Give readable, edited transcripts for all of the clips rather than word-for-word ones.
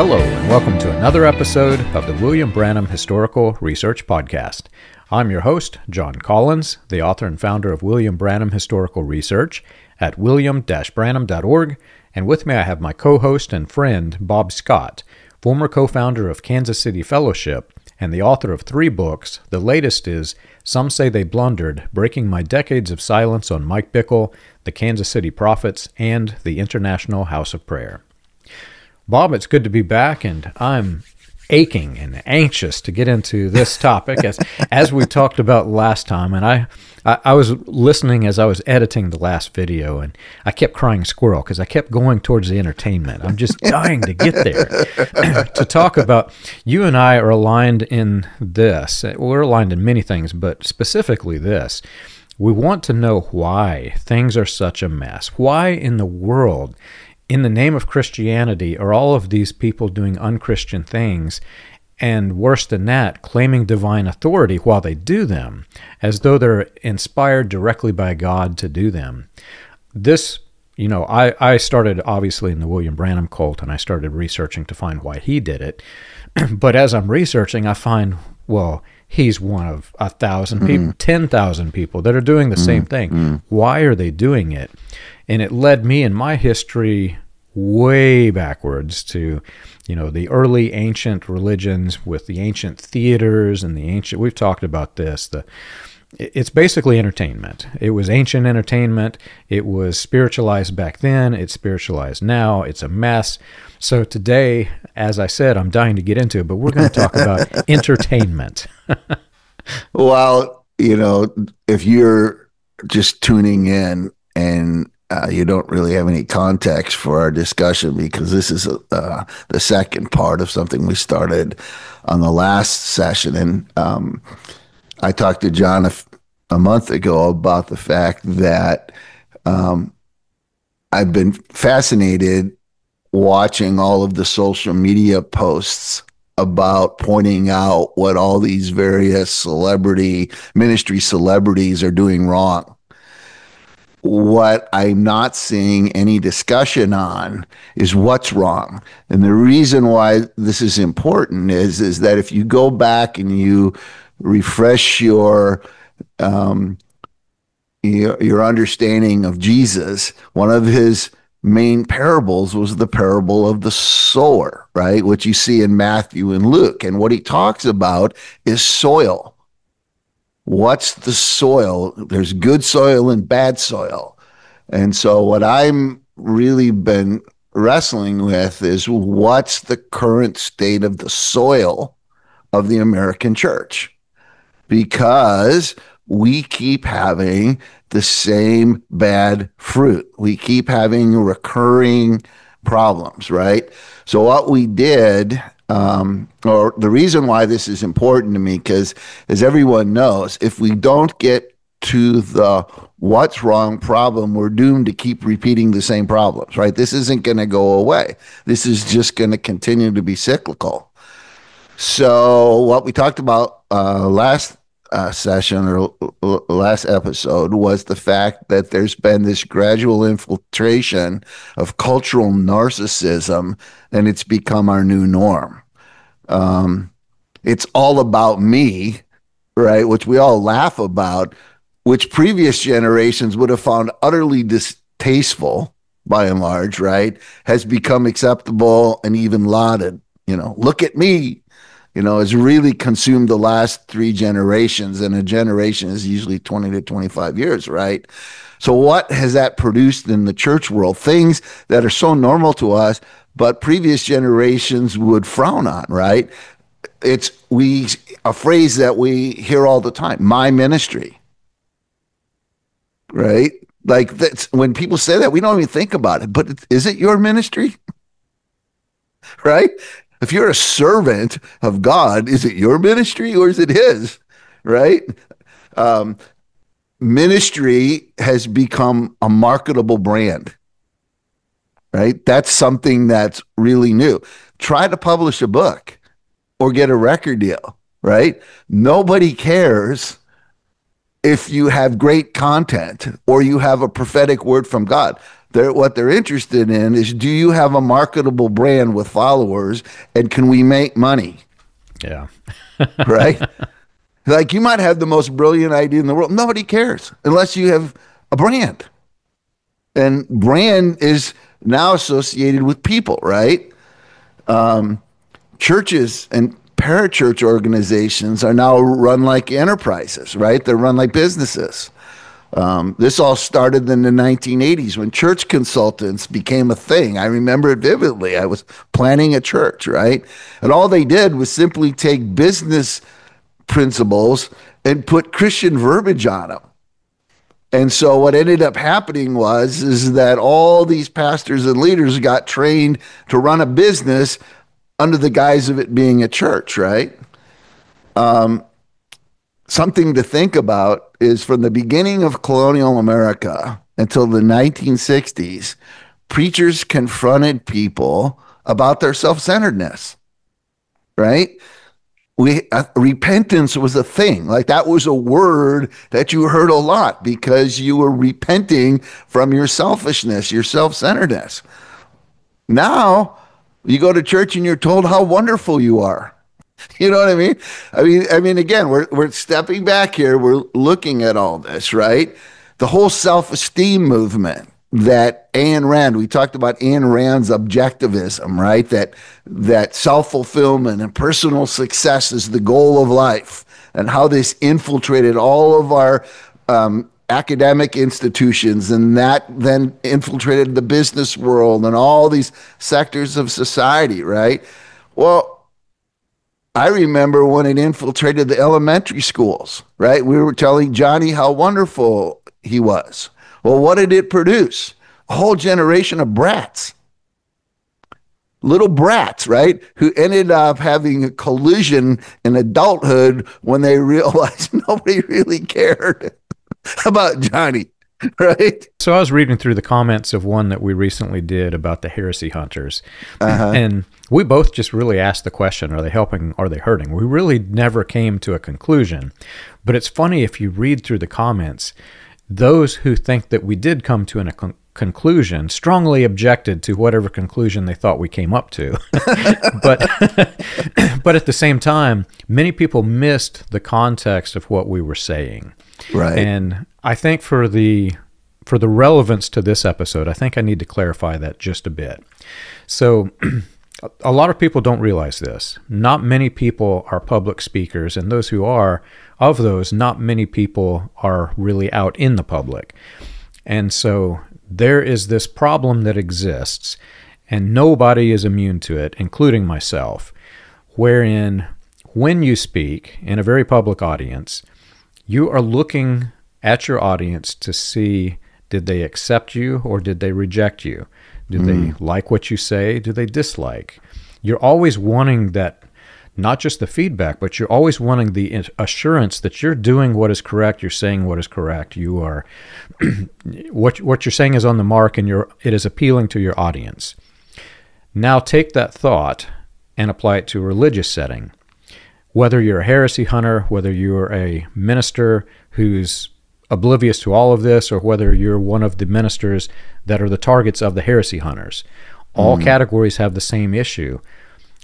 Hello, and welcome to another episode of the William Branham Historical Research Podcast. I'm your host, John Collins, the author and founder of William Branham Historical Research at william-branham.org, and with me I have my co-host and friend, Bob Scott, former co-founder of Kansas City Fellowship and the author of 3 books. The latest is Some Say They Blundered, Breaking My Decades of Silence on Mike Bickle, the Kansas City Prophets, and the International House of Prayer. Bob, it's good to be back, and I'm aching and anxious to get into this topic as we talked about last time. And I was listening as I was editing the last video, and I kept crying squirrel because I kept going towards the entertainment. I'm just dying to get there to talk about. You and I are aligned in this. We're aligned in many things, but specifically this. We want to know why things are such a mess. Why in the world, in the name of Christianity, are all of these people doing unchristian things, and worse than that, claiming divine authority while they do them, as though they're inspired directly by God to do them? This, I started obviously in the William Branham cult, and I started researching to find why he did it. But as I'm researching, I find, well, he's one of 1,000 people, 10,000 people that are doing the same thing. Why are they doing it? And it led me in my history way backwards to, the early ancient religions with the ancient theaters and we've talked about this. It's basically entertainment. It was ancient entertainment. It was spiritualized back then. It's spiritualized now. It's a mess. So today, as I said, I'm dying to get into it, but we're going to talk about entertainment. Well, if you're just tuning in and you don't really have any context for our discussion, because this is the second part of something we started on the last session. And I talked to John a month ago about the fact that I've been fascinated watching all of the social media posts about pointing out what all these various ministry celebrities are doing wrong. What I'm not seeing any discussion on is what's wrong. And the reason why this is important is that if you go back and you refresh your understanding of Jesus, one of his main parables was the parable of the sower, right? Which you see in Matthew and Luke. And what he talks about is soil. What's the soil? There's good soil and bad soil. And so what I'm really been wrestling with is what's the current state of the soil of the American church? Because we keep having the same bad fruit. We keep having recurring problems, right? So what we did, or the reason why this is important to me, because as everyone knows, if we don't get to the what's wrong problem, we're doomed to keep repeating the same problems, right? This isn't going to go away. This is just going to continue to be cyclical. So what we talked about last session or last episode was the fact that there's been this gradual infiltration of cultural narcissism, and it's become our new norm. It's all about me, right? Which we all laugh about, which previous generations would have found utterly distasteful by and large, right? Has become acceptable and even lauded. Look at me. Has really consumed the last 3 generations, and a generation is usually 20 to 25 years, right? So what has that produced in the church world? Things that are so normal to us, but previous generations would frown on, right? It's a phrase that we hear all the time, my ministry, right? Like that's when people say that, we don't even think about it, but is it your ministry? Right? If you're a servant of God, is it your ministry or is it his? Right? Ministry has become a marketable brand. Right? That's something that's really new. Try to publish a book or get a record deal. Right? Nobody cares if you have great content or you have a prophetic word from God. What they're interested in is, do you have a marketable brand with followers, and can we make money? Yeah. Right? Like, you might have the most brilliant idea in the world. Nobody cares unless you have a brand. And brand is now associated with people, right? Churches and parachurch organizations are now run like enterprises, right? They're run like businesses. This all started in the 1980s when church consultants became a thing. I remember it vividly. I was planning a church, right? And all they did was simply take business principles and put Christian verbiage on them. And so what ended up happening is that all these pastors and leaders got trained to run a business under the guise of it being a church, right? Something to think about is, from the beginning of colonial America until the 1960s, preachers confronted people about their self-centeredness, right? Repentance was a thing. Like, that was a word that you heard a lot because you were repenting from your selfishness, your self-centeredness. Now you go to church and you're told how wonderful you are. You know what I mean? I mean, again, we're stepping back here. We're looking at all this, right? The whole self-esteem movement that Ayn Rand, we talked about Ayn Rand's objectivism, right? That self-fulfillment and personal success is the goal of life, and how this infiltrated all of our academic institutions, and that then infiltrated the business world and all these sectors of society, right? Well, I remember when it infiltrated the elementary schools, right? We were telling Johnny how wonderful he was. Well, what did it produce? A whole generation of brats. Little brats, right? Who ended up having a collision in adulthood when they realized nobody really cared about Johnny, right? So I was reading through the comments of one that we recently did about the heresy hunters. And we both just really asked the question, are they helping, are they hurting? We really never came to a conclusion. But it's funny, if you read through the comments, those who think that we did come to a conclusion strongly objected to whatever conclusion they thought we came up to. But at the same time, many people missed the context of what we were saying. Right. And I think for the relevance to this episode, I think I need to clarify that just a bit. So a lot of people don't realize this. Not many people are public speakers, and those who are, of those, not many people are really out in the public. And so there is this problem that exists, and nobody is immune to it, including myself, wherein when you speak in a very public audience, you are looking at your audience to see, did they accept you or did they reject you? Do they like what you say? Do they dislike? You're always wanting that, not just the feedback, but you're always wanting the assurance that you're doing what is correct, you're saying what is correct, you are, what you're saying is on the mark, and it is appealing to your audience. Now take that thought and apply it to a religious setting. Whether you're a heresy hunter, whether you're a minister who's oblivious to all of this, or whether you're one of the ministers that are the targets of the heresy hunters, all categories have the same issue.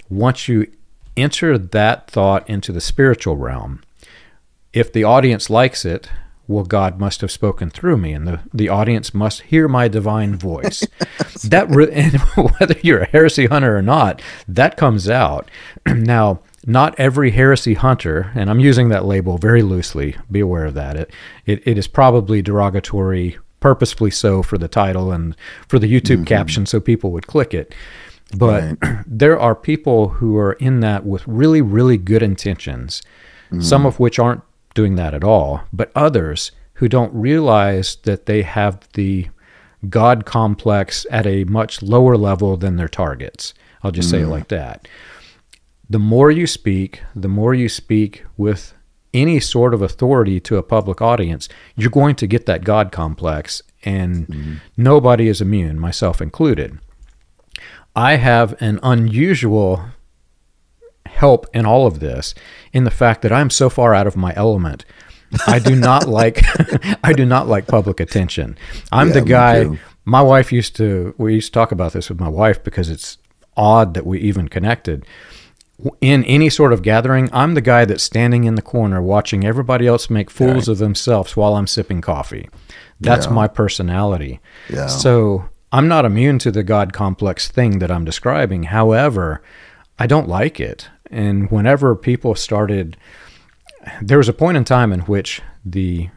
Once you enter that thought into the spiritual realm, if the audience likes it, well, God must have spoken through me, and the audience must hear my divine voice. And whether you're a heresy hunter or not, that comes out. Now, not every heresy hunter, and I'm using that label very loosely, be aware of that. It is probably derogatory, purposefully so, for the title and for the YouTube caption so people would click it. But there are people who are in that with really, really good intentions, some of which aren't doing that at all, but others who don't realize that they have the God complex at a much lower level than their targets. I'll just say it like that. The more you speak with any sort of authority to a public audience, you're going to get that God complex, and nobody is immune, myself included. I have an unusual help in all of this, in the fact that I'm so far out of my element I do not like I do not like public attention. I'm the Me guy. too. My wife we used to talk about this with my wife because it's odd that we even connected. In any sort of gathering, I'm the guy that's standing in the corner watching everybody else make fools of themselves while I'm sipping coffee. That's my personality. Yeah. So I'm not immune to the God complex thing that I'm describing. However, I don't like it. And whenever people started, there was a point in time in which the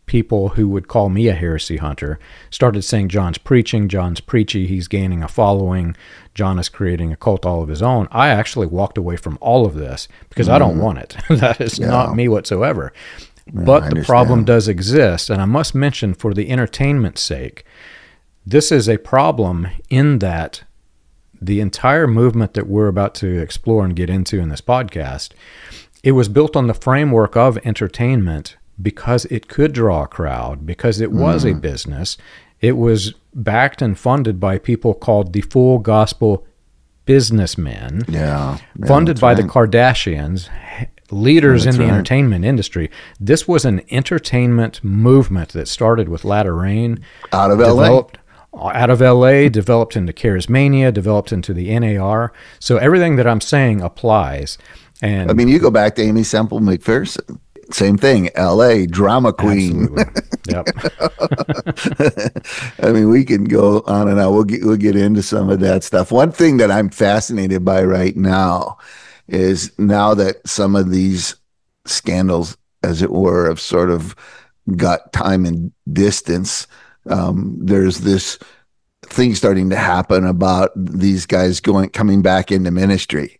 people who would call me a heresy hunter started saying John's preaching, John's preachy, he's gaining a following, John is creating a cult all of his own. I actually walked away from all of this because I don't want it. That is not me whatsoever. But the problem does exist, and I must mention, for the entertainment's sake, this is a problem in that the entire movement that we're about to explore and get into in this podcast, it was built on the framework of entertainment because it could draw a crowd, because it was a business. It was backed and funded by people called the full gospel businessmen, funded by the Kardashians, leaders in the entertainment industry. This was an entertainment movement that started with Latter Rain. Out of LA, developed into charismania, developed into the NAR. So everything that I'm saying applies. And I mean, you go back to Amy Semple McPherson. Same thing, LA, drama queen. Yep. I mean, we can go on and on. We'll get into some of that stuff. One thing that I'm fascinated by right now is now that some of these scandals, as it were, have sort of got time and distance, there's this thing starting to happen about these guys coming back into ministry.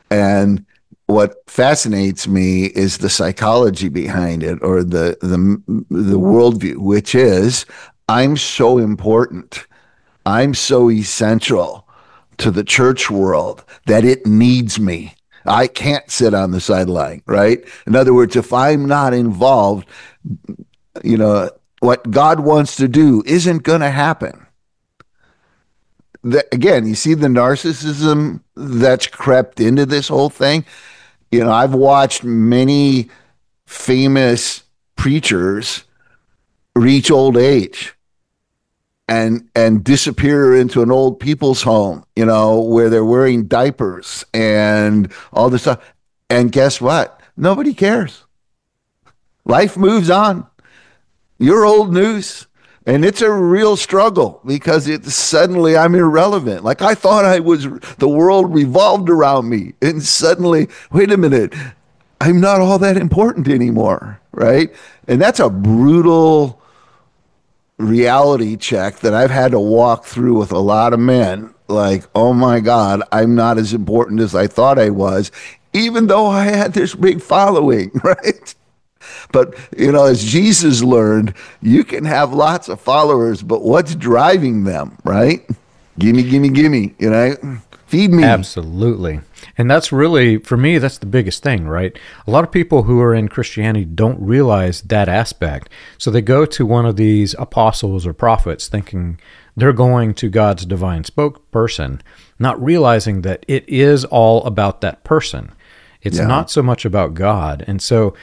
And what fascinates me is the psychology behind it, or the worldview, which is, I'm so important, I'm so essential to the church world that it needs me. I can't sit on the sideline, right? In other words, if I'm not involved, what God wants to do isn't going to happen. Again, you see the narcissism that's crept into this whole thing. I've watched many famous preachers reach old age and disappear into an old people's home, where they're wearing diapers and all this stuff. And guess what? Nobody cares. Life moves on. You're old news. And it's a real struggle because suddenly I'm irrelevant. Like, I thought the world revolved around me. And suddenly, wait a minute, I'm not all that important anymore, right? And that's a brutal reality check that I've had to walk through with a lot of men. Like, oh my God, I'm not as important as I thought I was, even though I had this big following, right? But, as Jesus learned, you can have lots of followers, but what's driving them, right? Gimme, gimme, gimme, feed me. Absolutely. And that's really, for me, that's the biggest thing, right? A lot of people who are in Christianity don't realize that aspect. So they go to one of these apostles or prophets thinking they're going to God's divine spokesperson, not realizing that it is all about that person. It's not so much about God. And so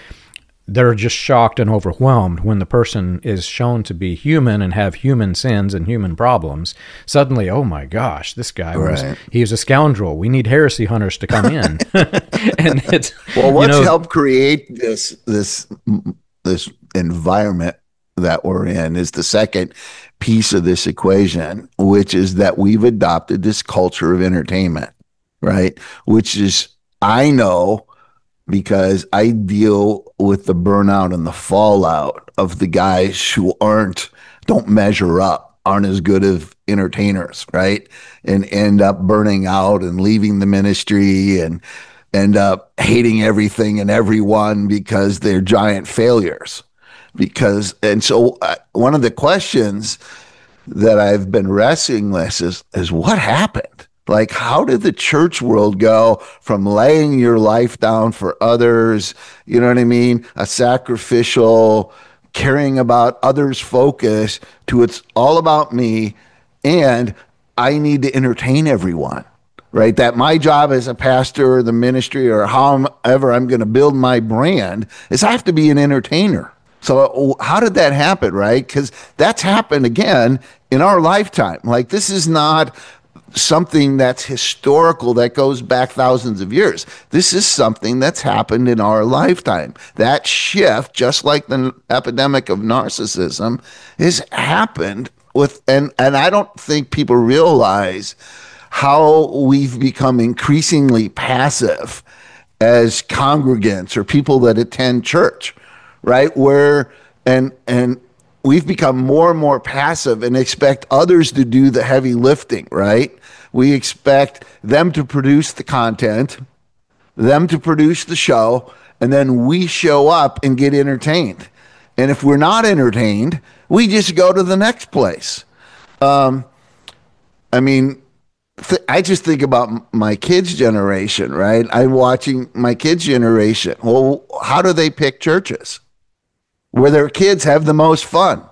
they're just shocked and overwhelmed when the person is shown to be human and have human sins and human problems. Suddenly, oh my gosh, this guy he was a scoundrel. We need heresy hunters to come in. And it's, what's helped create this environment that we're in is the second piece of this equation, which is that we've adopted this culture of entertainment, right? Which is, I know, because I deal with the burnout and the fallout of the guys who don't measure up, aren't as good of entertainers, right? And end up burning out and leaving the ministry and end up hating everything and everyone because they're giant failures. And so one of the questions that I've been wrestling with is what happened? Like, how did the church world go from laying your life down for others, you know what I mean, a sacrificial, caring about others focus, to it's all about me and I need to entertain everyone? right? That my job as a pastor or the ministry or however I'm going to build my brand is I have to be an entertainer. So how did that happen, right? Because that's happened again in our lifetime. Like, this is not something that's historical that goes back thousands of years. This is something that's happened in our lifetime. That shift, just like the epidemic of narcissism, has happened with, and I don't think people realize how we've become increasingly passive as congregants or people that attend church, right? Where and we've become more and more passive and expect others to do the heavy lifting, right? We expect them to produce the content, them to produce the show, and then we show up and get entertained. And if we're not entertained, we just go to the next place. I mean, I just think about my kids' generation, right? I'm watching my kids' generation. Well, how do they pick churches? Where their kids have the most fun.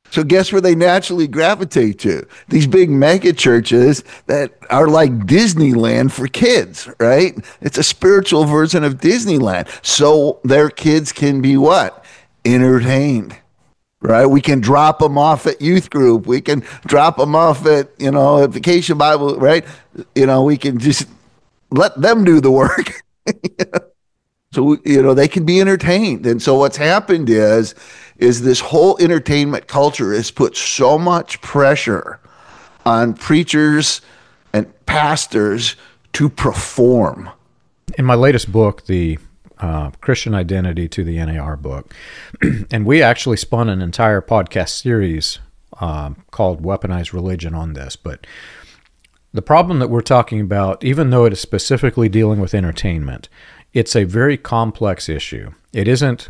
So guess where they naturally gravitate to? These big mega churches that are like Disneyland for kids, right? It's a spiritual version of Disneyland. So their kids can be what? Entertained, right? We can drop them off at youth group. We can drop them off at, at Vacation Bible, right? We can just let them do the work. So, they can be entertained. And so what's happened is this whole entertainment culture has put so much pressure on preachers and pastors to perform. In my latest book, the Christian Identity to the NAR book, and we actually spun an entire podcast series called Weaponized Religion on this, but the problem that we're talking about, even though it is specifically dealing with entertainment, it's a very complex issue. It isn't,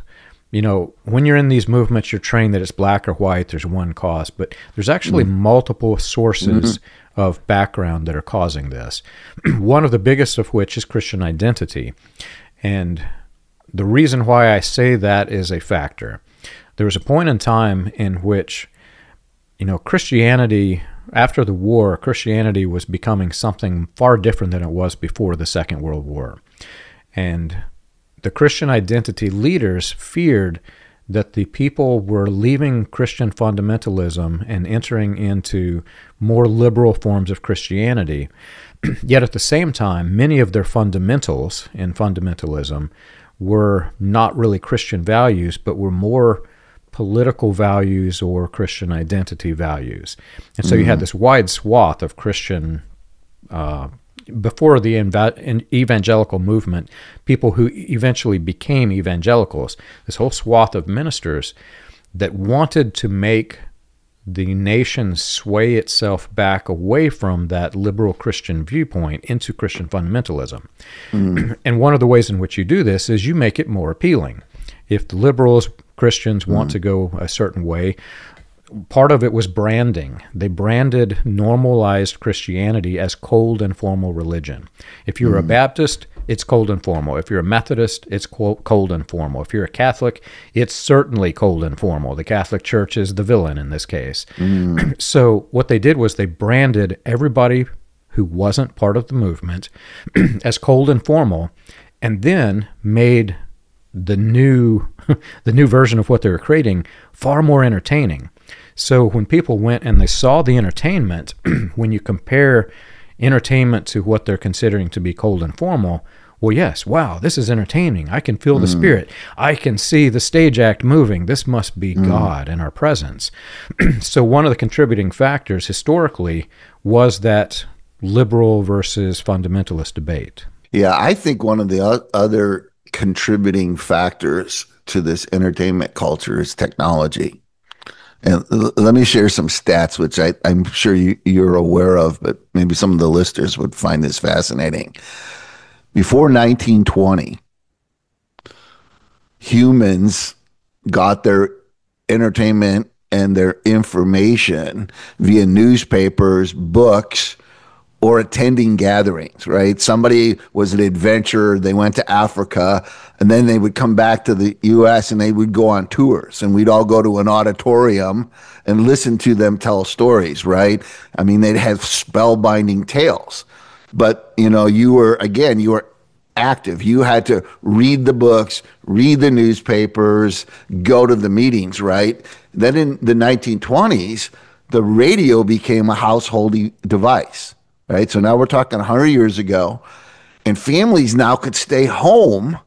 when you're in these movements, you're trained that it's black or white, there's one cause, but there's actually multiple sources of background that are causing this. One of the biggest of which is Christian identity. And the reason why I say that is a factor. There was a point in time in which, Christianity, after the war, Christianity was becoming something far different than it was before the Second World War. And the Christian identity leaders feared that the people were leaving Christian fundamentalism and entering into more liberal forms of Christianity. Yet at the same time, many of their fundamentals in fundamentalism were not really Christian values, but were more political values or Christian identity values. And so you had this wide swath of Christian before the evangelical movement, people who eventually became evangelicals, this whole swath of ministers that wanted to make the nation sway itself back away from that liberal Christian viewpoint into Christian fundamentalism. And one of the ways in which you do this is you make it more appealing. If the liberals, Christians want to go a certain way, part of it was branding. They branded normalized Christianity as cold and formal religion. If you're a Baptist, it's cold and formal. If you're a Methodist, it's cold and formal. If you're a Catholic, it's certainly cold and formal. The Catholic Church is the villain in this case. So what they did was they branded everybody who wasn't part of the movement as cold and formal, and then made the new version of what they were creating far more entertaining. So when people went and they saw the entertainment, when you compare entertainment to what they're considering to be cold and formal, well, yes, wow, this is entertaining. I can feel the Spirit. I can see the stage act moving. This must be God in our presence. So one of the contributing factors historically was that liberal versus fundamentalist debate. Yeah, I think one of the other contributing factors to this entertainment culture is technology. And let me share some stats, which I'm sure you're aware of, but maybe some of the listeners would find this fascinating. Before 1920, humans got their entertainment and their information via newspapers, books, or attending gatherings, right? Somebody was an adventurer, they went to Africa, and then they would come back to the U.S. and they would go on tours, and we'd all go to an auditorium and listen to them tell stories, right? I mean, they'd have spellbinding tales. But, you were active. You had to read the books, read the newspapers, go to the meetings, right? Then in the 1920s, the radio became a household device, right? So now we're talking 100 years ago, and families now could stay home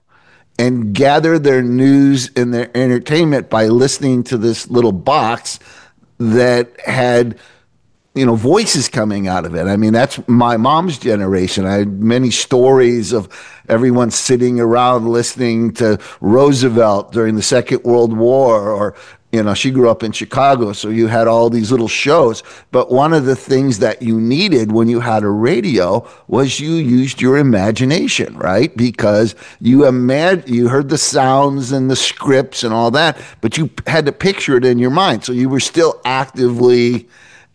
and gather their news and their entertainment by listening to this little box that had voices coming out of it. I mean, that's my mom's generation. I had many stories of everyone sitting around listening to Roosevelt during the Second World War, or, she grew up in Chicago, so you had all these little shows. But one of the things that you needed when you had a radio was you used your imagination, right? Because you heard the sounds and the scripts and all that, but you had to picture it in your mind. So you were still actively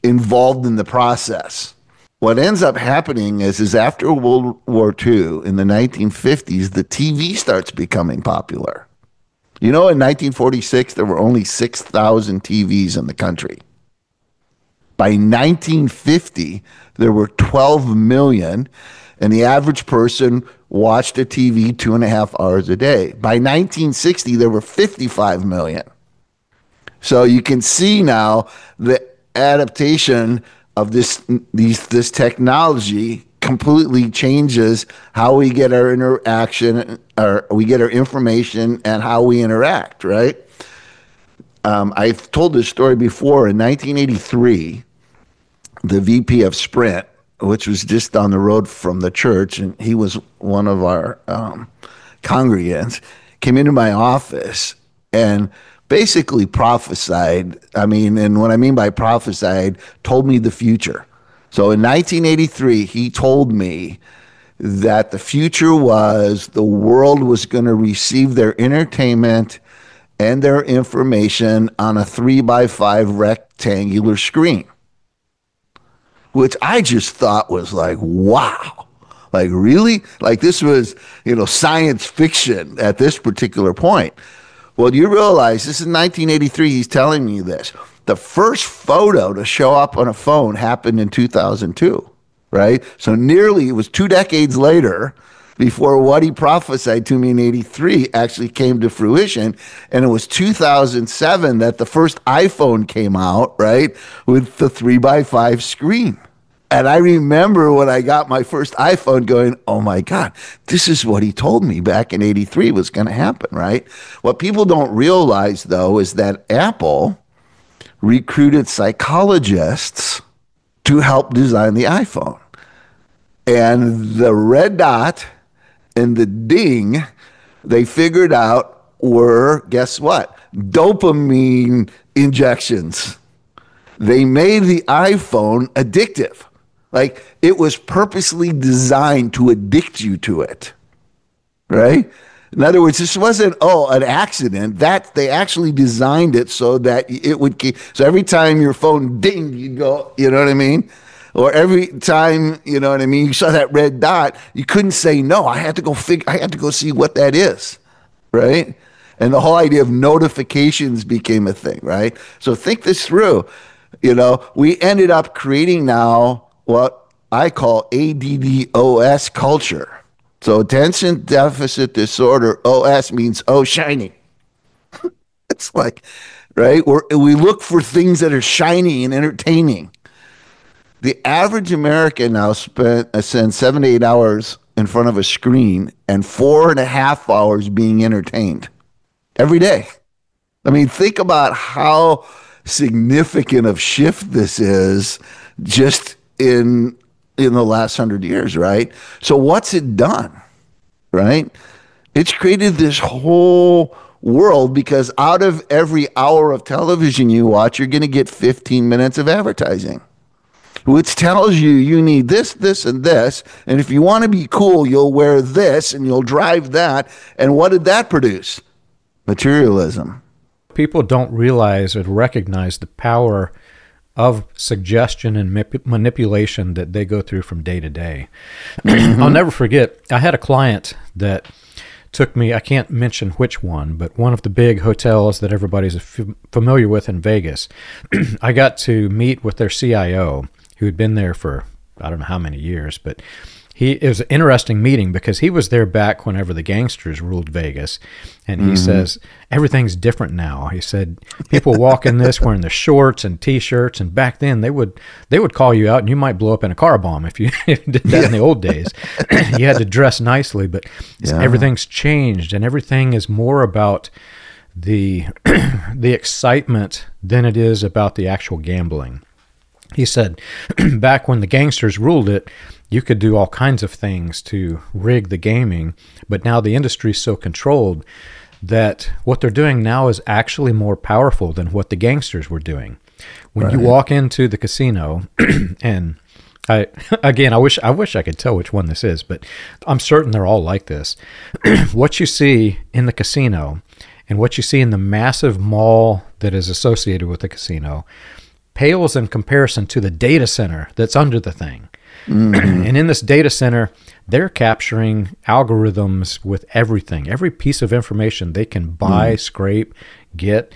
involved in the process. What ends up happening is after World War II in the 1950s, the TV starts becoming popular. In 1946, there were only 6,000 TVs in the country. By 1950, there were 12 million, and the average person watched a TV 2.5 hours a day. By 1960, there were 55 million. So you can see now the adaptation of this technology completely changes how we get our interaction, or we get our information, and how we interact, right? I've told this story before. In 1983, the VP of Sprint, which was just down the road from the church, and he was one of our congregants, came into my office and basically prophesied. And what I mean by prophesied, told me the future. So in 1983, he told me that the future was the world was going to receive their entertainment and their information on a 3x5 rectangular screen, which I just thought was like, wow. Like, really? Like, this was, science fiction at this particular point. Well, you realize this is 1983. He's telling me this. The first photo to show up on a phone happened in 2002, right? So it was 2 decades later before what he prophesied to me in 83 actually came to fruition. And it was 2007 that the first iPhone came out, right, with the 3x5 screen. And I remember when I got my first iPhone going, oh my God, this is what he told me back in 83 was going to happen, right? What people don't realize, though, is that Apple recruited psychologists to help design the iPhone. And the red dot and the ding, they figured out were, guess what? Dopamine injections. They made the iPhone addictive. Like, it was purposely designed to addict you to it, right? In other words, this wasn't, an accident. That they actually designed it so that it would keep, so every time your phone dinged, you'd go, you know what I mean? Or every time, you know what I mean, you saw that red dot, you couldn't say no. I had to go see what that is, right? And the whole idea of notifications became a thing, right? So think this through. We ended up creating now what I call ADDOS culture. So attention deficit disorder, OS means shiny. It's like, right? We look for things that are shiny and entertaining. The average American now spends 7 to 8 hours in front of a screen and 4.5 hours being entertained every day. Think about how significant of shift this is just in the last 100 years, right? So what's it done, right? It's created this whole world, because out of every hour of television you watch, you're going to get 15 minutes of advertising, which tells you need this, this, and this. And if you want to be cool, you'll wear this and you'll drive that. And what did that produce? Materialism. People don't realize or recognize the power of suggestion and manipulation that they go through from day to day. I'll never forget, I had a client that took me, I can't mention which one, but one of the big hotels that everybody's familiar with in Vegas. I got to meet with their CIO, who had been there for I don't know how many years, but it was an interesting meeting because he was there back whenever the gangsters ruled Vegas. And he says, everything's different now. He said, people walk in this wearing their shorts and T-shirts. And back then they would call you out and you might blow up in a car bomb if you did that in the old days. You had to dress nicely, but everything's changed and everything is more about the excitement than it is about the actual gambling. He said, back when the gangsters ruled it, you could do all kinds of things to rig the gaming, but now the industry is so controlled that what they're doing now is actually more powerful than what the gangsters were doing. When you walk into the casino, and I wish I could tell which one this is, but I'm certain they're all like this. What you see in the casino and what you see in the massive mall that is associated with the casino pales in comparison to the data center that's under the thing. And in this data center, they're capturing algorithms with everything, every piece of information they can buy, scrape, get.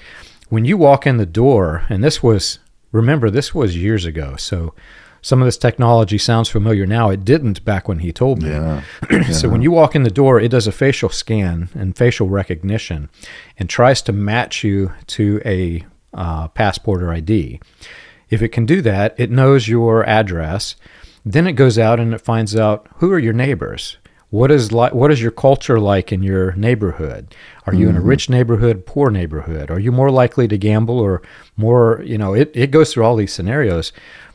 When you walk in the door, and this was years ago, so some of this technology sounds familiar now. It didn't back when he told me. So when you walk in the door, it does a facial scan and facial recognition and tries to match you to a passport or ID. If it can do that, it knows your address. Then it goes out and it finds out who are your neighbors. What is your culture like in your neighborhood? Are you in a rich neighborhood, poor neighborhood? Are you more likely to gamble or more, it goes through all these scenarios.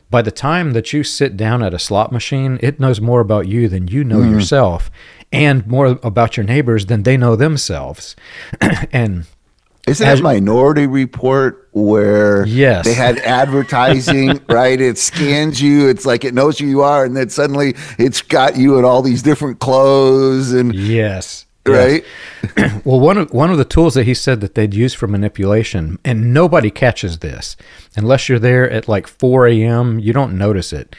By the time that you sit down at a slot machine, it knows more about you than you know yourself and more about your neighbors than they know themselves. And isn't that Minority Report where they had advertising, right? It scans you. It's like it knows who you are, and then suddenly it's got you in all these different clothes. And right? Well, one of the tools that he said that they'd use for manipulation, and nobody catches this unless you're there at like 4 a.m. You don't notice it.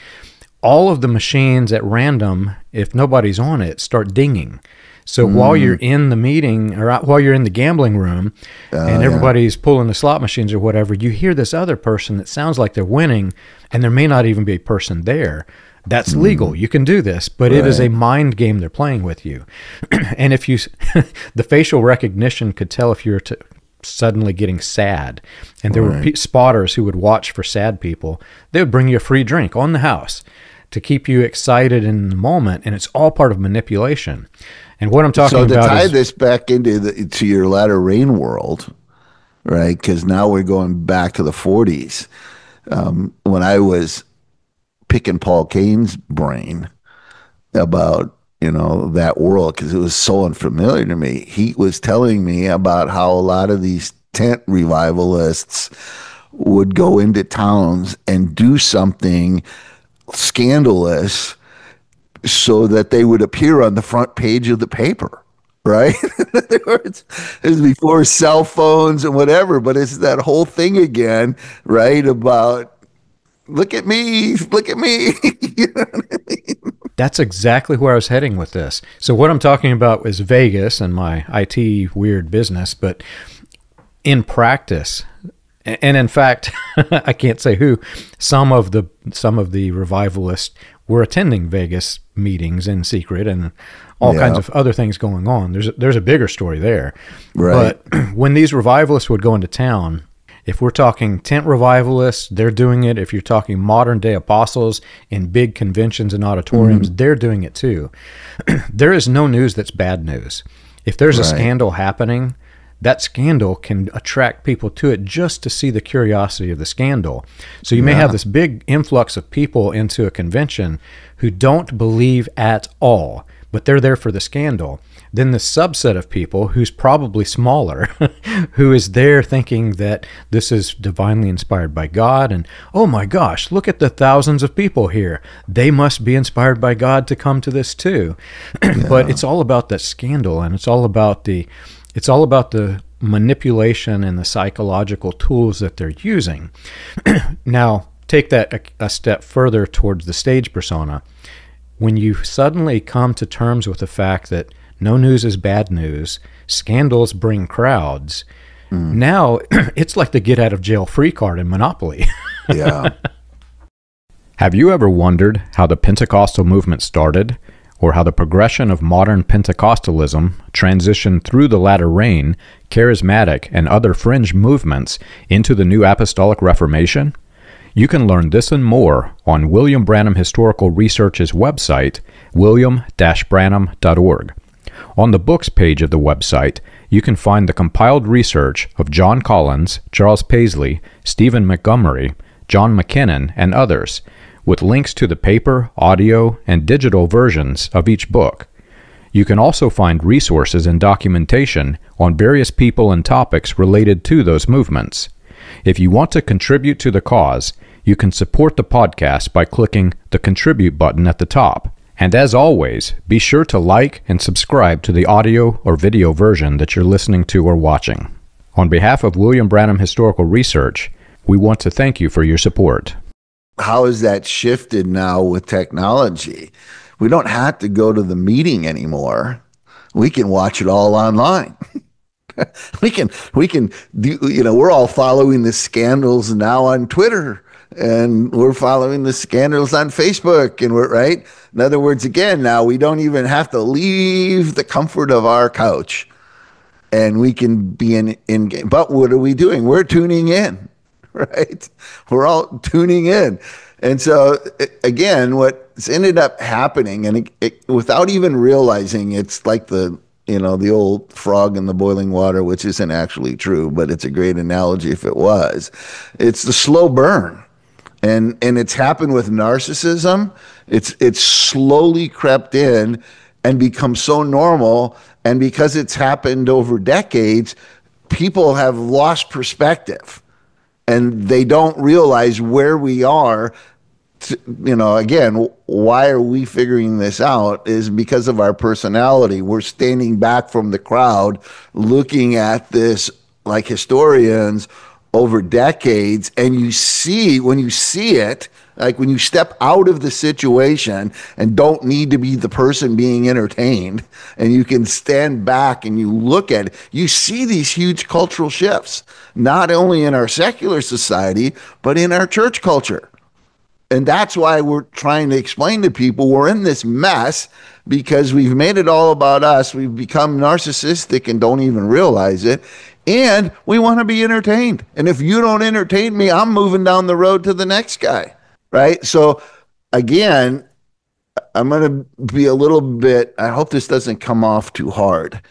All of the machines at random, if nobody's on it, start dinging. So while you're in the meeting or while you're in the gambling room and everybody's pulling the slot machines or whatever, you hear this other person that sounds like they're winning, and there may not even be a person there. That's legal. You can do this, but it is a mind game they're playing with you. And if you, the facial recognition could tell if you're suddenly getting sad. And there were spotters who would watch for sad people. They would bring you a free drink on the house to keep you excited in the moment. And it's all part of manipulation. And what I'm talking about is... So to tie this back to your latter rain world, right? Because now we're going back to the 40s. When I was picking Paul Cain's brain about, that world, because it was so unfamiliar to me, he was telling me about how a lot of these tent revivalists would go into towns and do something scandalous so that they would appear on the front page of the paper, right? It was before cell phones and whatever, but it's that whole thing again, right? About look at me. You know what I mean? That's exactly where I was heading with this. So what I'm talking about is Vegas and my IT weird business, but in practice, and in fact, I can't say who, some of the revivalists were attending Vegas meetings in secret and all kinds of other things going on. There's a bigger story there. Right. But when these revivalists would go into town, if we're talking tent revivalists, they're doing it. If you're talking modern day apostles in big conventions and auditoriums, they're doing it too. There is no news that's bad news. If there's a scandal happening, that scandal can attract people to it just to see the curiosity of the scandal. So you may have this big influx of people into a convention who don't believe at all, but they're there for the scandal. Then the subset of people, who's probably smaller, who is there thinking that this is divinely inspired by God, and oh my gosh, look at the thousands of people here. They must be inspired by God to come to this too. But it's all about that scandal, and it's all about the manipulation and the psychological tools that they're using. Now, take that a step further towards the stage persona. When you suddenly come to terms with the fact that no news is bad news, scandals bring crowds, now it's like the get out of jail free card in Monopoly. Yeah. Have you ever wondered how the Pentecostal movement started? or how the progression of modern Pentecostalism transitioned through the latter rain, charismatic, and other fringe movements into the New Apostolic Reformation? You can learn this and more on William Branham Historical Research's website, william-branham.org. On the books page of the website, you can find the compiled research of John Collins, Charles Paisley, Stephen Montgomery, John McKinnon, and others, with links to the paper, audio, and digital versions of each book. You can also find resources and documentation on various people and topics related to those movements. If you want to contribute to the cause, you can support the podcast by clicking the Contribute button at the top. And as always, be sure to like and subscribe to the audio or video version that you're listening to or watching. On behalf of William Branham Historical Research, we want to thank you for your support. How has that shifted now with technology? We don't have to go to the meeting anymore. We can watch it all online. we can do, we're all following the scandals now on Twitter, and we're following the scandals on Facebook, and we're right. In other words, again, now we don't even have to leave the comfort of our couch, and we can be in game. But what are we doing? We're tuning in, right? We're all tuning in. And so again, what's ended up happening, and without even realizing, it's like the old frog in the boiling water, which isn't actually true, but it's a great analogy if it was. It's the slow burn. And it's happened with narcissism. It's slowly crept in and become so normal. And because it's happened over decades, people have lost perspective, and they don't realize where we are. Again, why are we figuring this out is because of our personality. We're standing back from the crowd, looking at this like historians over decades, and when you see it, like when you step out of the situation and don't need to be the person being entertained, and you can stand back and you look at it, you see these huge cultural shifts, not only in our secular society, but in our church culture. And that's why we're trying to explain to people we're in this mess, because we've made it all about us. We've become narcissistic and don't even realize it. And we want to be entertained. And if you don't entertain me, I'm moving down the road to the next guy, right? So again, I'm going to be a little bit, I hope this doesn't come off too hard,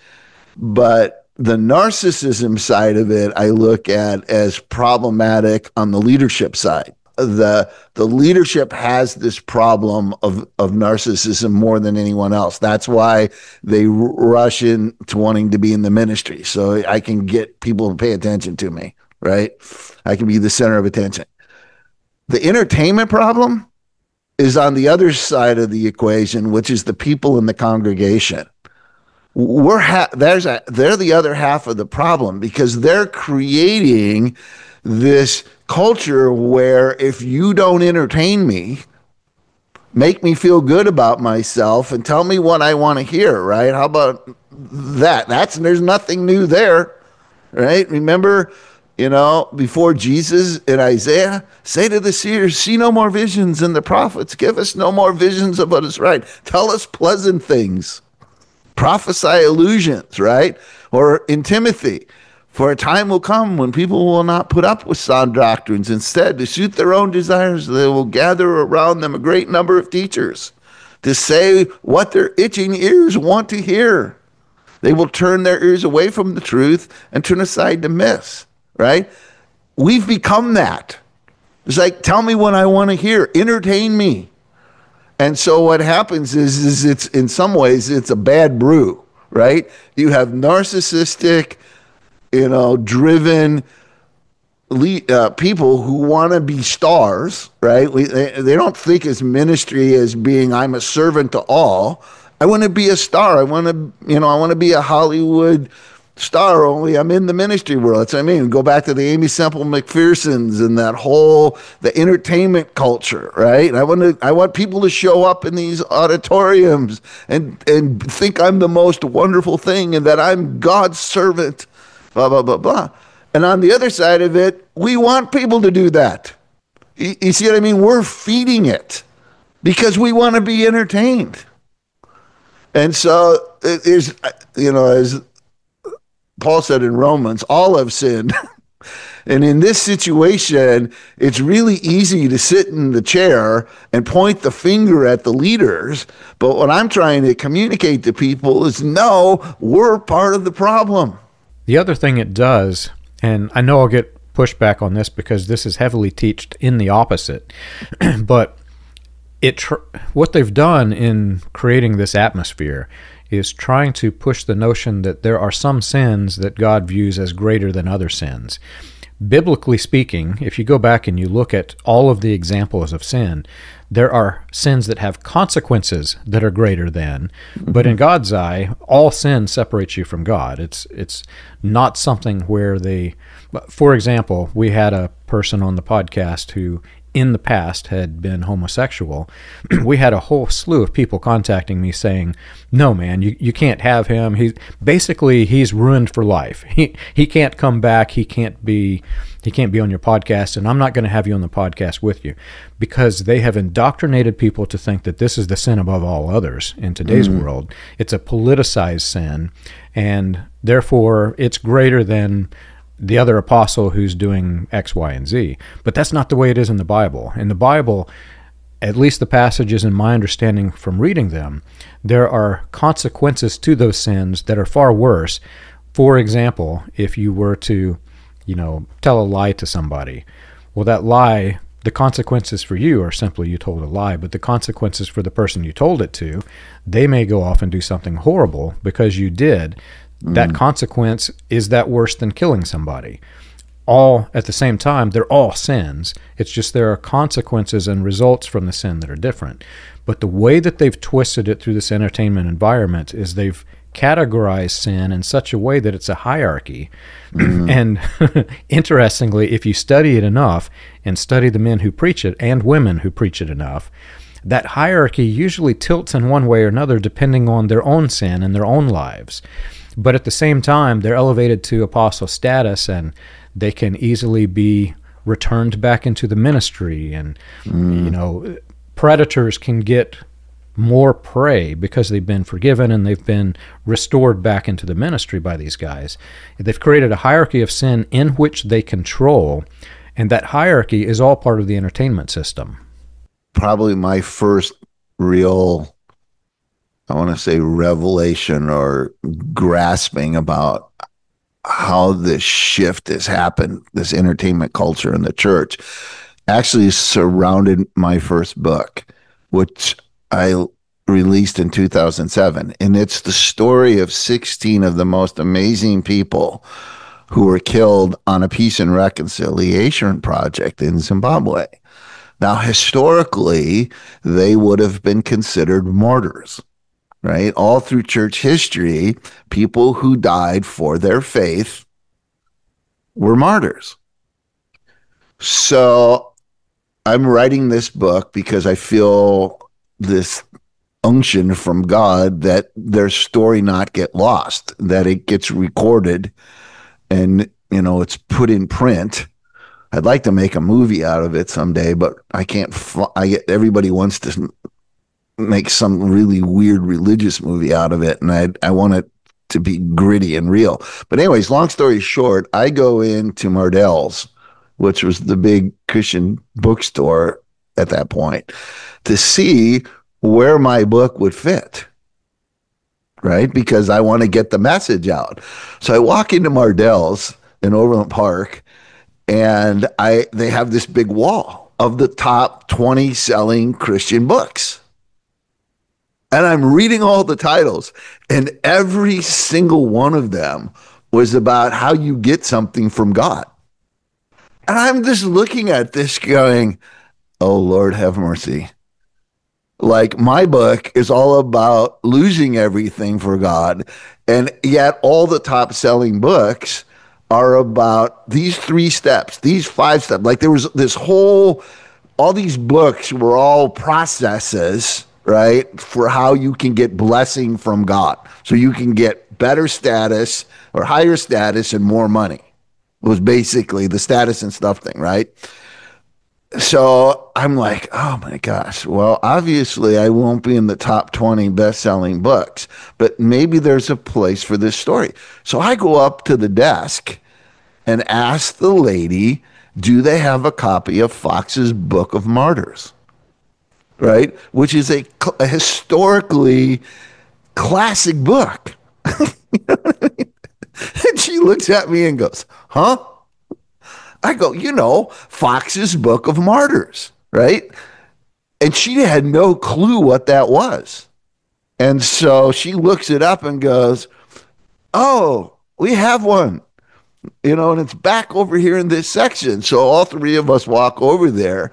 but the narcissism side of it, I look at as problematic on the leadership side. The leadership has this problem of narcissism more than anyone else. That's why they rush into wanting to be in the ministry, so I can get people to pay attention to me, right? I can be the center of attention. The entertainment problem is on the other side of the equation, which is the people in the congregation. They're the other half of the problem, because they're creating this culture where if you don't entertain me, make me feel good about myself, and tell me what I want to hear, right? How about that? There's nothing new there, right? Remember, before Jesus in Isaiah, say to the seers, see no more visions, and the prophets, give us no more visions of what is right. Tell us pleasant things. Prophesy illusions, right? Or in Timothy, for a time will come when people will not put up with sound doctrines. Instead, to suit their own desires, they will gather around them a great number of teachers to say what their itching ears want to hear. They will turn their ears away from the truth and turn aside to myths, right? We've become that. It's like, tell me what I want to hear. Entertain me. And so what happens is it's, in some ways, it's a bad brew, right? You have narcissistic, driven people who want to be stars, right? They don't think as ministry as being, I'm a servant to all. I want to be a star. I want to be a Hollywood star, only I'm in the ministry world. That's what I mean. Go back to the Amy Semple McPhersons and the entertainment culture, right? I want people to show up in these auditoriums and think I'm the most wonderful thing and that I'm God's servant, blah, blah, blah, blah. And on the other side of it, we want people to do that. You see what I mean? We're feeding it because we want to be entertained. And so it is, as Paul said in Romans, all have sinned. And in this situation, it's really easy to sit in the chair and point the finger at the leaders. But what I'm trying to communicate to people is no, we're part of the problem. The other thing it does, and I know I'll get pushback on this because this is heavily taught in the opposite, but what they've done in creating this atmosphere is trying to push the notion that there are some sins that God views as greater than other sins. Biblically speaking, if you go back and you look at all of the examples of sin, there are sins that have consequences that are greater than, but in God's eye, all sin separates you from God. It's not something where for example, we had a person on the podcast who in the past had been homosexual. We had a whole slew of people contacting me saying, no, man, you can't have him. He's ruined for life. He can't come back. He can't be on your podcast, and I'm not going to have you on the podcast with you, because they have indoctrinated people to think that this is the sin above all others in today's world. It's a politicized sin, and therefore it's greater than the other apostle who's doing X, Y, and Z. But that's not the way it is in the Bible. In the Bible, at least the passages in my understanding from reading them, there are consequences to those sins that are far worse. For example, if you were to, tell a lie to somebody, well, that lie, the consequences for you are simply you told a lie, but the consequences for the person you told it to, they may go off and do something horrible because you did. That consequence, is that worse than killing somebody? All at the same time, they're all sins. It's just there are consequences and results from the sin that are different. But the way that they've twisted it through this entertainment environment is they've categorized sin in such a way that it's a hierarchy. And interestingly, if you study it enough and study the men who preach it and women who preach it enough, that hierarchy usually tilts in one way or another depending on their own sin and their own lives. But at the same time, they're elevated to apostle status, and they can easily be returned back into the ministry. And, predators can get more prey because they've been forgiven and they've been restored back into the ministry by these guys. They've created a hierarchy of sin in which they control, and that hierarchy is all part of the entertainment system. Probably my first real, I want to say, revelation or grasping about how this shift has happened, this entertainment culture in the church, actually surrounded my first book, which I released in 2007. And it's the story of 16 of the most amazing people who were killed on a peace and reconciliation project in Zimbabwe. Now, historically, they would have been considered martyrs. Right? All through church history, people who died for their faith were martyrs. So I'm writing this book because I feel this unction from God that their story not get lost, that it gets recorded and, it's put in print. I'd like to make a movie out of it someday, but I can't. Everybody wants to make some really weird religious movie out of it, and I want it to be gritty and real. But anyways, long story short, I go into Martell's, which was the big Christian bookstore at that point, to see where my book would fit, right? Because I want to get the message out. So I walk into Martell's in Overland Park, and they have this big wall of the top 20 selling Christian books. And I'm reading all the titles, and every single one of them was about how you get something from God. And I'm just looking at this going, oh, Lord, have mercy. Like, my book is all about losing everything for God, and yet all the top selling books are about these 3 steps, these 5 steps. Like, there was this whole, all these books were all processes, right, for how you can get blessing from God. So you can get better status or higher status and more money. It was basically the status and stuff thing, right? So I'm like, oh my gosh. Well, obviously, I won't be in the top 20 best-selling books, but maybe there's a place for this story. So I go up to the desk and ask the lady, do they have a copy of Fox's Book of Martyrs? Right? Which is a historically classic book. And she looks at me and goes, huh? I go, Fox's Book of Martyrs, right? And she had no clue what that was. And so she looks it up and goes, oh, we have one, and it's back over here in this section. So all three of us walk over there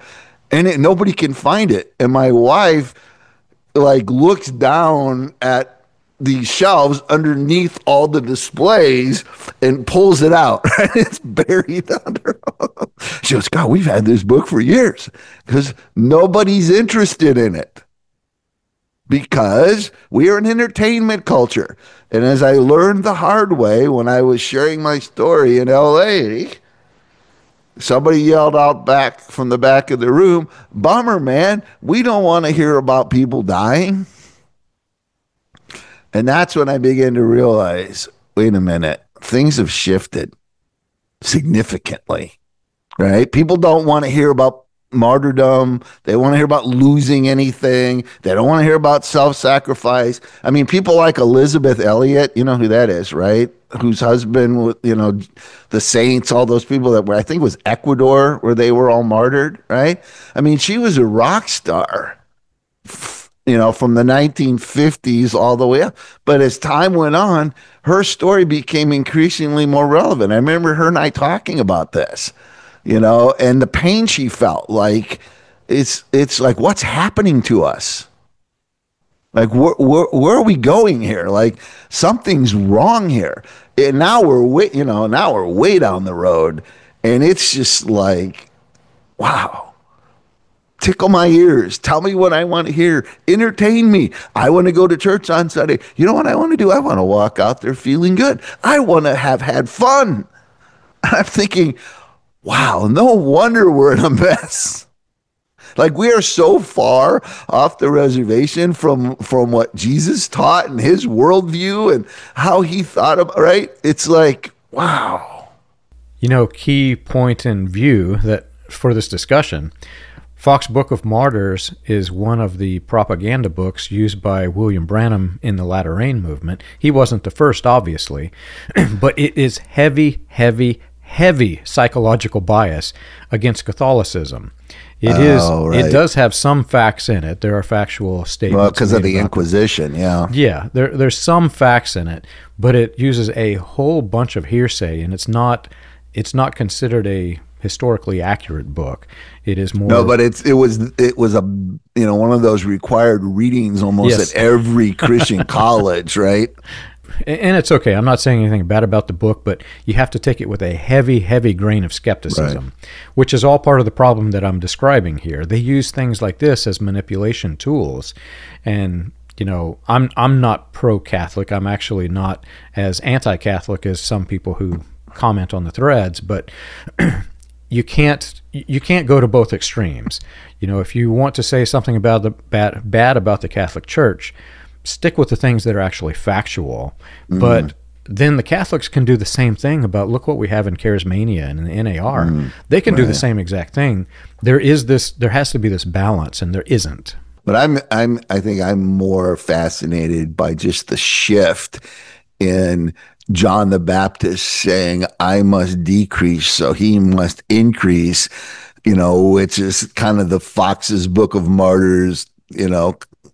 and nobody can find it. And my wife looks down at the shelves underneath all the displays and pulls it out. It's buried under. She goes, God, we've had this book for years because nobody's interested in it because we are an entertainment culture. And as I learned the hard way when I was sharing my story in LA, somebody yelled out back from the back of the room, bummer, man, we don't want to hear about people dying. And that's when I began to realize, wait a minute, things have shifted significantly, right? People don't want to hear about martyrdom. They want to hear about losing anything. They don't want to hear about self-sacrifice. I mean, people like Elizabeth Elliot, you know who that is, right? Whose husband, the saints, all those people that were, I think it was Ecuador, where they were all martyred, right? I mean, she was a rock star, from the 1950s all the way up. But as time went on, her story became increasingly more relevant. I remember her and I talking about this, and the pain she felt. Like, it's like, what's happening to us? Like, where are we going here? Like, something's wrong here. And now we're way down the road. And it's just like, wow. Tickle my ears. Tell me what I want to hear. Entertain me. I want to go to church on Sunday. You know what I want to do? I want to walk out there feeling good. I want to have had fun. I'm thinking, wow, no wonder we're in a mess. Like, we are so far off the reservation from what Jesus taught and his worldview and how he thought about, right? It's like, wow. Key point in view that for this discussion, Fox's Book of Martyrs is one of the propaganda books used by William Branham in the Latter Rain movement. He wasn't the first, obviously, but it is heavy, heavy, heavy psychological bias against Catholicism. It does have some facts in it. There are factual statements. Well, because of the Inquisition, yeah. Yeah, there's some facts in it, but it uses a whole bunch of hearsay, and it's not considered a historically accurate book. It is more. No, but it was a one of those required readings almost Yes. at every Christian college, right? And it's okay. I'm not saying anything bad about the book, but you have to take it with a heavy, heavy grain of skepticism, which is all part of the problem that I'm describing here. They use things like this as manipulation tools, and I'm not pro-Catholic. I'm actually not as anti-Catholic as some people who comment on the threads, but you can't go to both extremes. If you want to say something about the bad about the Catholic Church, stick with the things that are actually factual. But then the Catholics can do the same thing about, look what we have in Charismania and in the NAR. They can do the same exact thing. There has to be this balance, and there isn't. But I think I'm more fascinated by just the shift in John the Baptist saying, I must decrease so he must increase, which is kind of the Fox's Book of Martyrs,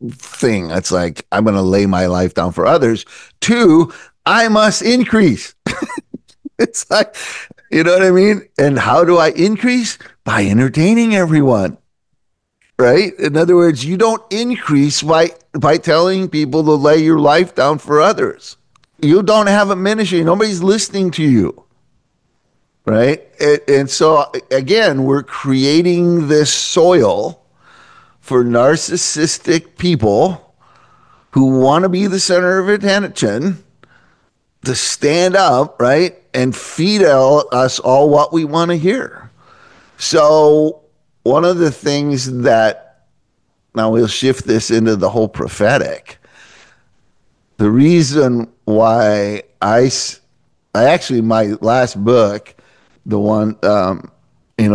thing. It's like, I'm going to lay my life down for others. 2, I must increase. It's like, you know what I mean? And how do I increase? By entertaining everyone. Right? In other words, you don't increase by telling people to lay your life down for others. You don't have a ministry. Nobody's listening to you. Right? And so, again, we're creating this soil for narcissistic people who want to be the center of attention to stand up, right, and feed us all what we want to hear. So one of the things that, now we'll shift this into the whole prophetic. The reason why I actually, my last book, the one,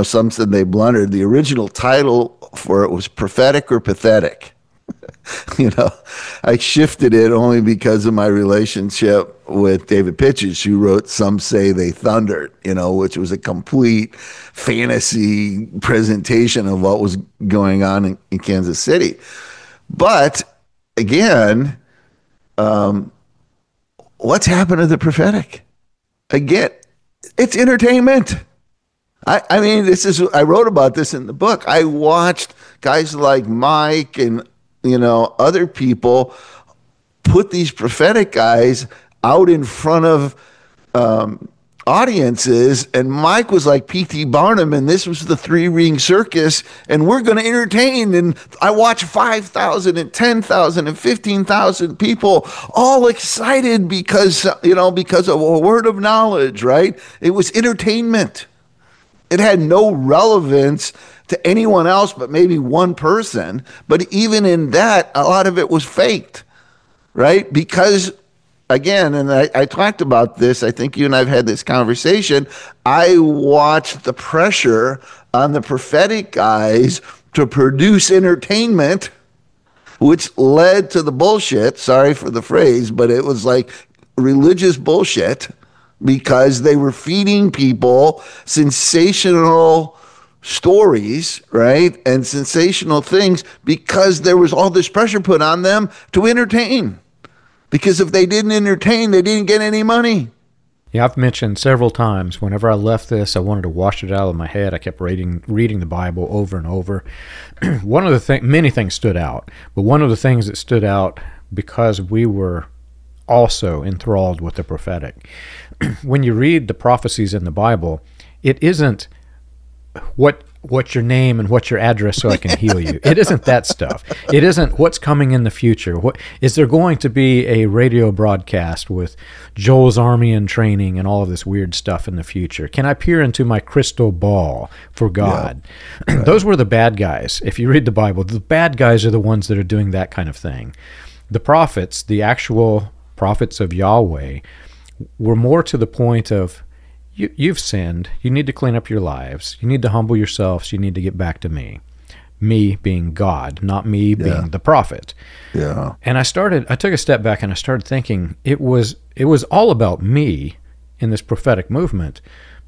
some said they blundered. The original title for it was Prophetic or Pathetic. I shifted it only because of my relationship with David Pitches, who wrote Some Say They Thundered, which was a complete fantasy presentation of what was going on in Kansas City. But again, what's happened to the prophetic? Again, it's entertainment. I mean, I wrote about this in the book. I watched guys like Mike and, other people put these prophetic guys out in front of audiences, and Mike was like P.T. Barnum, and this was the three-ring circus, and we're going to entertain. And I watched 5,000 and 10,000 and 15,000 people all excited because of a word of knowledge, right? It was entertainment. It had no relevance to anyone else but maybe one person. But even in that, a lot of it was faked, right? Because, again, and I talked about this, I think you and I have had this conversation, I watched the pressure on the prophetic guys to produce entertainment, which led to the bullshit. Sorry for the phrase, but it was like religious bullshit, because they were feeding people sensational stories, right? And sensational things, because there was all this pressure put on them to entertain. Because if they didn't entertain, they didn't get any money. Yeah, I've mentioned several times, whenever I left this, I wanted to wash it out of my head. I kept reading the Bible over and over. One of the things, many things stood out, but one of the things that stood out, because we were also enthralled with the prophetic. When you read the prophecies in the Bible, it isn't what's your name and what's your address so I can heal you. It isn't that stuff. It isn't what's coming in the future. What is there going to be a radio broadcast with Joel's Army in training and all of this weird stuff in the future? Can I peer into my crystal ball for God? Yeah. Right. Those were the bad guys. If you read the Bible, the bad guys are the ones that are doing that kind of thing. The prophets, the actual prophets of Yahweh, were more to the point of, you've sinned, you need to clean up your lives, you need to humble yourselves, you need to get back to me. Me being God, not me being the prophet. Yeah. And I took a step back and I started thinking it was all about me in this prophetic movement,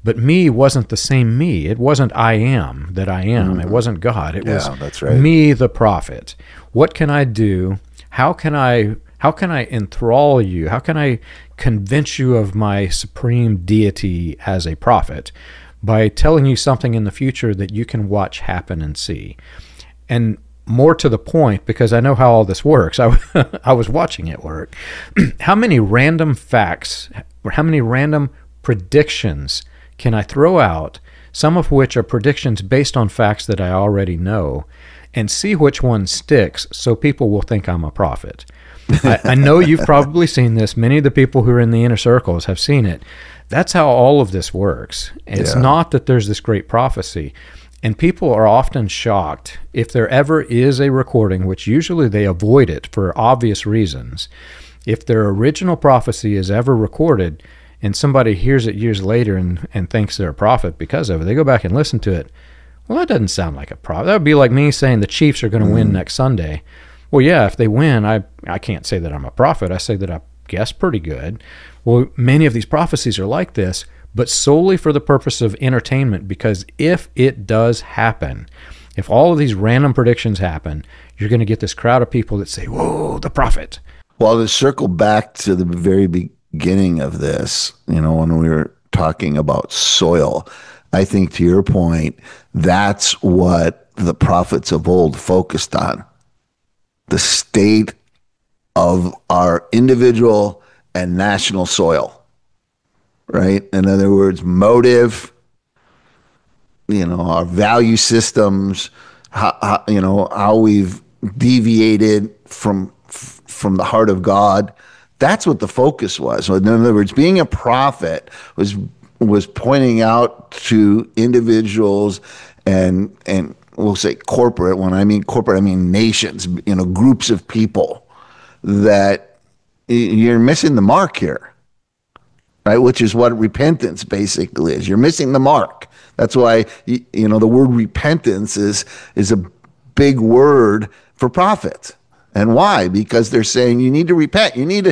but me wasn't the same me. It wasn't I am that I am. Mm-hmm. It wasn't God. It was that's right. Me, the prophet. What can I do? How can I enthrall you? How can I convince you of my supreme deity as a prophet? By telling you something in the future that you can watch happen and see. And more to the point, because I know how all this works, I was watching it work. How many random facts, or how many random predictions can I throw out, some of which are predictions based on facts that I already know, and see which one sticks so people will think I'm a prophet? I know you've probably seen this. Many of the people who are in the inner circles have seen it. That's how all of this works. It's not that there's this great prophecy. And people are often shocked if there ever is a recording, which usually they avoid it for obvious reasons. If their original prophecy is ever recorded and somebody hears it years later and thinks they're a prophet because of it, they go back and listen to it. Well, that doesn't sound like a prophet. That would be like me saying the Chiefs are going to win next Sunday. Well, yeah, if they win, I can't say that I'm a prophet. I say that I guess pretty good. Well, many of these prophecies are like this, but solely for the purpose of entertainment, because if it does happen, if all of these random predictions happen, you're going to get this crowd of people that say, whoa, the prophet. Well, to circle back to the very beginning of this, when we were talking about soil, I think to your point, that's what the prophets of old focused on. The state of our individual and national soil, right? In other words, motive, our value systems, how we've deviated from the heart of God. That's what the focus was. So in other words, being a prophet was pointing out to individuals and we'll say corporate. When I mean corporate, I mean nations, groups of people, that you're missing the mark here, right? Which is what repentance basically is. You're missing the mark. That's why, the word repentance is a big word for prophets. And why? Because they're saying you need to repent. You need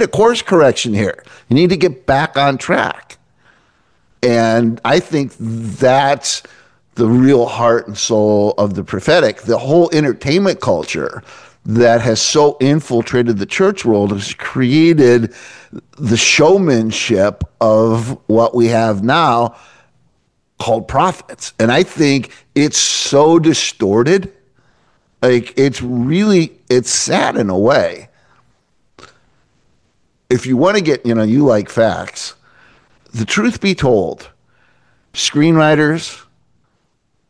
a course correction here. You need to get back on track. And I think that's the real heart and soul of the prophetic. The whole entertainment culture that has so infiltrated the church world has created the showmanship of what we have now called prophets. And I think it's so distorted. Like, it's sad in a way. If you want to get, you like facts, the truth be told, screenwriters,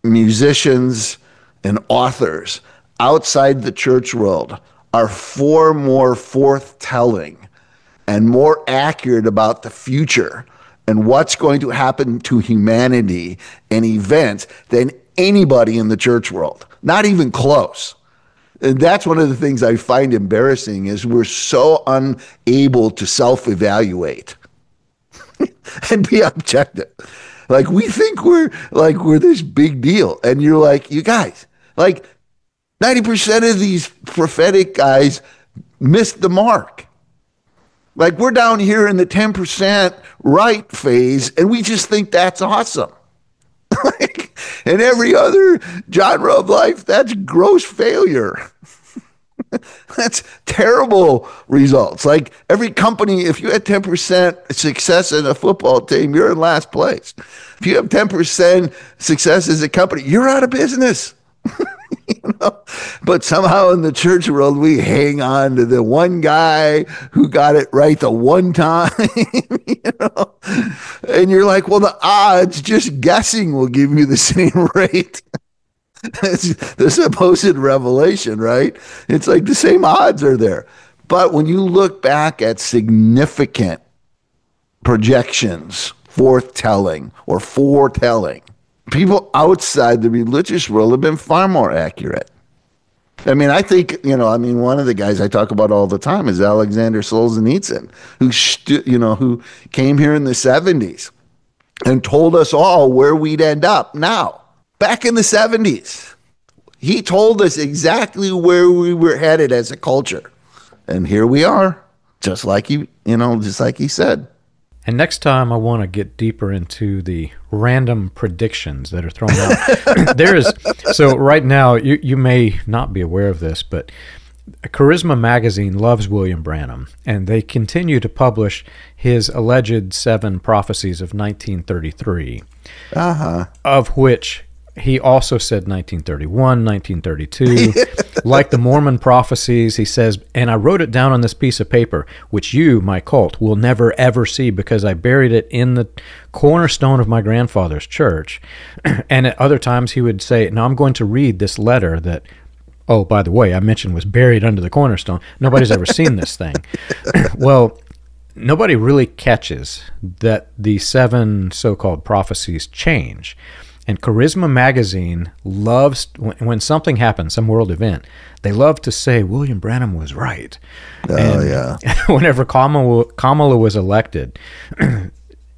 musicians, and authors outside the church world are far more forthtelling and more accurate about the future and what's going to happen to humanity and events than anybody in the church world. Not even close. And that's one of the things I find embarrassing, is we're so unable to self-evaluate and be objective. Like, we think we're this big deal. And you're like, you guys, like 90% of these prophetic guys missed the mark. Like, we're down here in the 10% right phase, and we just think that's awesome. In every other genre of life, that's gross failure. That's terrible results. Like, every company, if you had 10% success in a football team, you're in last place. If you have 10% success as a company, you're out of business. But somehow in the church world, we hang on to the one guy who got it right the one time. And you're like, well, the odds, just guessing, will give you the same rate. It's the supposed revelation, right? It's like the same odds are there. But when you look back at significant projections, foretelling, people outside the religious world have been far more accurate. I mean, I think, one of the guys I talk about all the time is Alexander Solzhenitsyn, who came here in the 70s and told us all where we'd end up now. Back in the 70s, he told us exactly where we were headed as a culture. And here we are, just like he said. And next time, I want to get deeper into the random predictions that are thrown out. So right now, you may not be aware of this, but Charisma magazine loves William Branham, and they continue to publish his alleged 7 prophecies of 1933, of which he also said 1931, 1932. Like the Mormon prophecies, he says, and I wrote it down on this piece of paper, which you, my cult, will never, ever see because I buried it in the cornerstone of my grandfather's church. And at other times he would say, now I'm going to read this letter that, oh, by the way, I mentioned was buried under the cornerstone. Nobody's ever seen this thing. Well, nobody really catches that the 7 so-called prophecies change. And Charisma magazine loves, when something happens, some world event, they love to say William Branham was right. Yeah. Whenever Kamala was elected,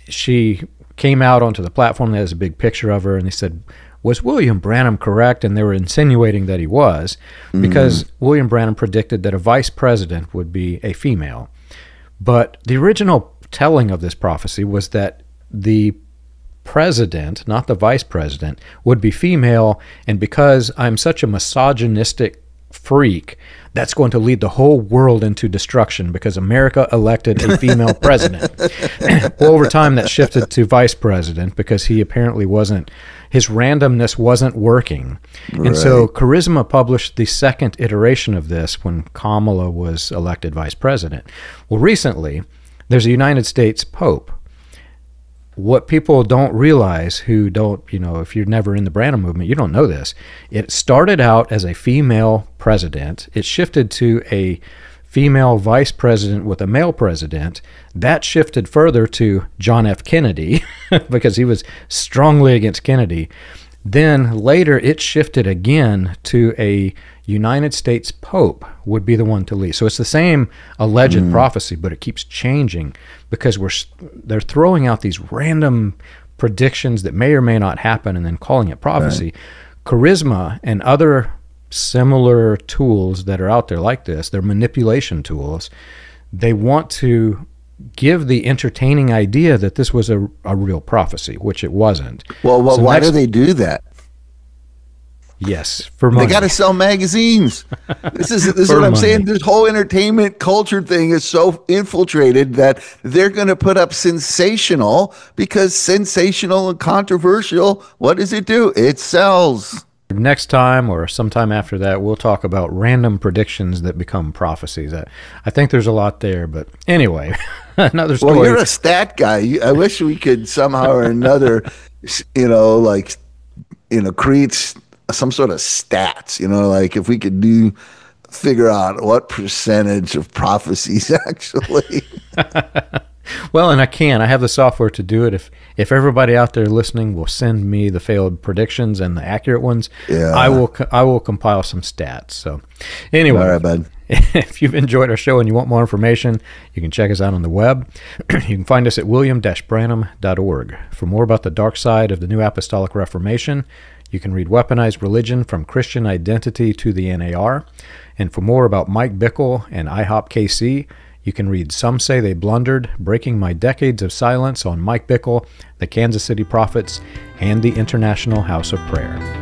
she came out onto the platform. There's a big picture of her, and they said, was William Branham correct? And they were insinuating that he was, because William Branham predicted that a vice president would be a female. But the original telling of this prophecy was that the president, not the vice president, would be female, and because I'm such a misogynistic freak, that's going to lead the whole world into destruction because America elected a female president. Well, over time that shifted to vice president because he apparently his randomness wasn't working. Right. And so Charisma published the second iteration of this when Kamala was elected vice president. Well, recently, there's a United States Pope. What people don't realize, who don't, if you're never in the Branham movement, you don't know this. It started out as a female president. It shifted to a female vice president with a male president. That shifted further to John F. Kennedy because he was strongly against Kennedy. Then later it shifted again to a United States Pope would be the one to lead. So it's the same alleged prophecy, but it keeps changing because they're throwing out these random predictions that may or may not happen and then calling it prophecy. Right. Charisma and other similar tools that are out there like this, they're manipulation tools. They want to give the entertaining idea that this was a real prophecy, which it wasn't. Well, why do they do that? Yes, for money. They got to sell magazines. This is what I'm saying. This whole entertainment culture thing is so infiltrated that they're going to put up sensational, because sensational and controversial, what does it do? It sells. Next time or sometime after that, we'll talk about random predictions that become prophecies. I think there's a lot there, but anyway, another story. Well, you're a stat guy. I wish we could somehow or another, create some sort of stats, like if we could figure out what percentage of prophecies actually. Well, and I have the software to do it. If everybody out there listening will send me the failed predictions and the accurate ones, yeah, I will compile some stats. So anyway, all right, bud. If you've enjoyed our show and you want more information, you can check us out on the web. You can find us at william-branham.org. For more about the dark side of the New Apostolic Reformation, you can read Weaponized Religion from Christian Identity to the NAR. And for more about Mike Bickle and IHOP KC, you can read Some Say They Blundered, Breaking My Decades of Silence on Mike Bickle, the Kansas City Prophets, and the International House of Prayer.